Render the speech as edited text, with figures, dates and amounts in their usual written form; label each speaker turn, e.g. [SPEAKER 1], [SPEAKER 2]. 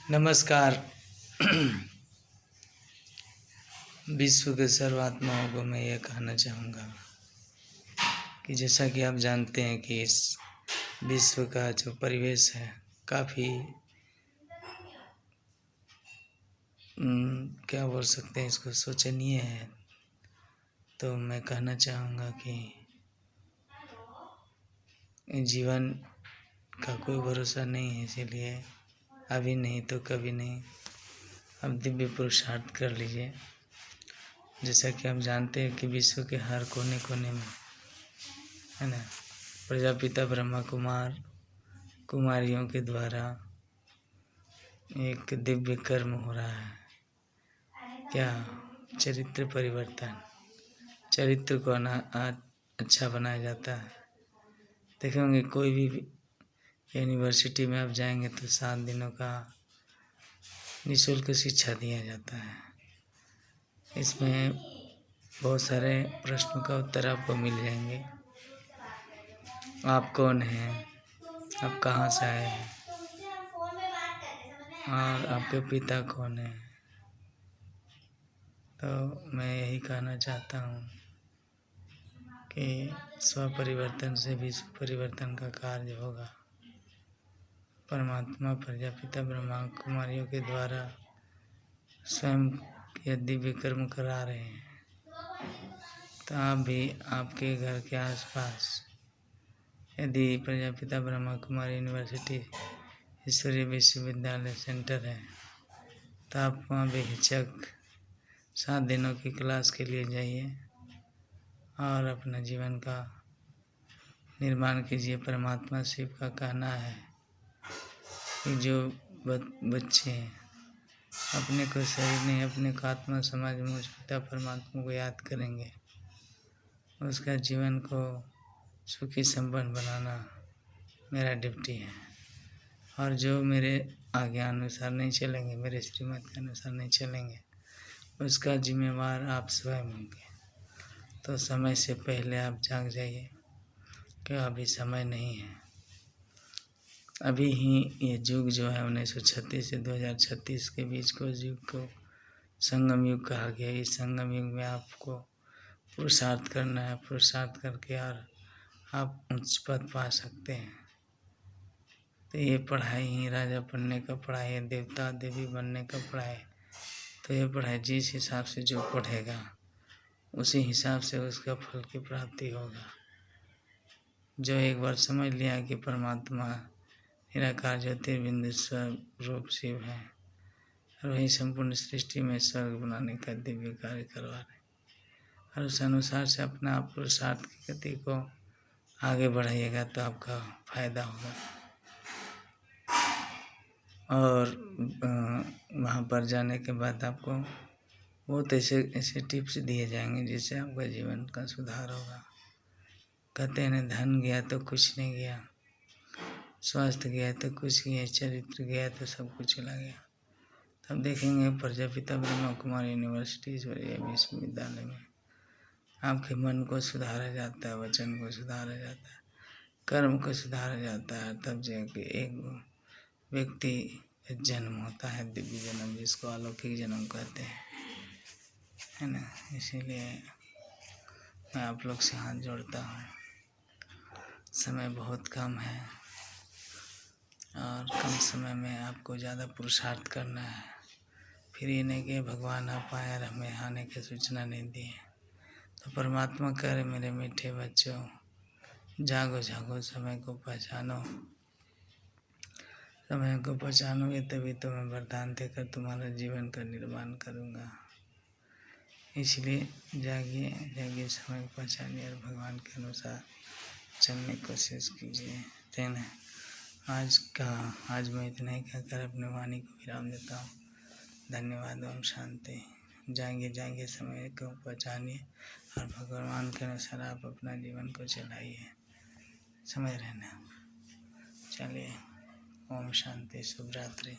[SPEAKER 1] नमस्कार। विश्व के सर्वात्माओं को मैं यह कहना चाहूँगा कि जैसा कि आप जानते हैं कि इस विश्व का जो परिवेश है काफ़ी क्या बोल सकते हैं इसको, शोचनीय है। तो मैं कहना चाहूँगा कि जीवन का कोई भरोसा नहीं है, इसीलिए अभी नहीं तो कभी नहीं अब दिव्य पुरुषार्थ कर लीजिए। जैसा कि आप जानते हैं कि विश्व के हर कोने कोने में है ना, प्रजापिता ब्रह्मा कुमारियों के द्वारा एक दिव्य कर्म हो रहा है। क्या? चरित्र परिवर्तन, चरित्र को अच्छा बनाया जाता है। देखेंगे कोई भी यूनिवर्सिटी में आप जाएंगे तो 7 दिनों का निःशुल्क शिक्षा दिया जाता है। इसमें बहुत सारे प्रश्नों का उत्तर आपको मिल जाएंगे। आप कौन हैं, आप कहाँ से आए हैं और आपके पिता कौन हैं। तो मैं यही कहना चाहता हूँ कि स्व परिवर्तन से विश्व परिवर्तन का कार्य होगा। परमात्मा प्रजापिता ब्रह्मा कुमारियों के द्वारा स्वयं यह दिव्य कर्म करा रहे हैं। तो आप भी आपके घर के आसपास यदि प्रजापिता ब्रह्मा कुमारी यूनिवर्सिटी ईश्वरीय विश्वविद्यालय सेंटर है तो आप वहाँ बेहिचक 7 दिनों की क्लास के लिए जाइए और अपना जीवन का निर्माण कीजिए। परमात्मा शिव का कहना है कि जो बच्चे अपने को शरीर नहीं, अपने को आत्मा समाज में मुझ पिता परमात्मा को याद करेंगे, उसका जीवन को सुखी संपन्न बनाना मेरा ड्यूटी है। और जो मेरे आज्ञा अनुसार नहीं चलेंगे, मेरे श्रीमत के अनुसार नहीं चलेंगे, उसका जिम्मेवार आप स्वयं होंगे। तो समय से पहले आप जाग जाइए कि अभी समय नहीं है। अभी ही ये युग जो है 1936 से 2036 के बीच को युग को संगम युग कहा गया। इस संगम युग में आपको पुरुषार्थ करना है। पुरुषार्थ करके और आप उच्च पद पा सकते हैं। तो ये पढ़ाई ही राजा बनने का पढ़ाई है, देवता देवी बनने का पढ़ाई। तो ये पढ़ाई जिस हिसाब से जो पढ़ेगा उसी हिसाब से उसका फल की प्राप्ति होगा। जो एक बार समझ लिया कि परमात्मा निराकार ज्योतिर्बिंदुस्वर रूप शिव है और वही संपूर्ण सृष्टि में स्वर्ग बनाने का दिव्य कार्य करवा रहे, और उस अनुसार से अपना पुरुषार्थ की गति को आगे बढ़ाइएगा तो आपका फायदा होगा। और वहाँ पर जाने के बाद आपको बहुत ऐसे टिप्स दिए जाएंगे जिससे आपका जीवन का सुधार होगा। कहते हैं ना, धन गया तो कुछ नहीं गया, स्वास्थ्य गया तो कुछ गया, चरित्र गया तो सब कुछ चला गया। तब देखेंगे प्रजापिता ब्रह्मा कुमारी यूनिवर्सिटी ईश्वरीय विश्वविद्यालय में आपके मन को सुधारा जाता है, वचन को सुधारा जाता है, कर्म को सुधारा जाता है। तब जाके एक व्यक्ति जन्म होता है, दिव्य जन्म, जिसको अलौकिक जन्म कहते हैं, है ना। इसीलिए मैं आप लोग से हाथ जोड़ता हूँ। समय बहुत कम है और कम समय में आपको ज़्यादा पुरुषार्थ करना है। फिर ये नहीं कि भगवान आप आए और हमें आने की सूचना नहीं दी है। तो परमात्मा कह रहे, मेरे मीठे बच्चों, जागो जागो, समय को पहचानो। समय को पहचानोगे तभी तो मैं वरदान देकर तुम्हारा जीवन का निर्माण करूँगा। इसलिए जागिए जागिए, समय को पहचानिए और भगवान के अनुसार चलने की कोशिश कीजिए। तेन आज मैं इतना ही कहकर अपने वाणी को विराम देता हूँ। धन्यवाद। ओम शांति। जाएंगे जाएंगे, समय को पहचानिए और भगवान के अनुसार आप अपना जीवन को चलाइए। समय रहना। चलिए, ओम शांति, शुभ रात्रि।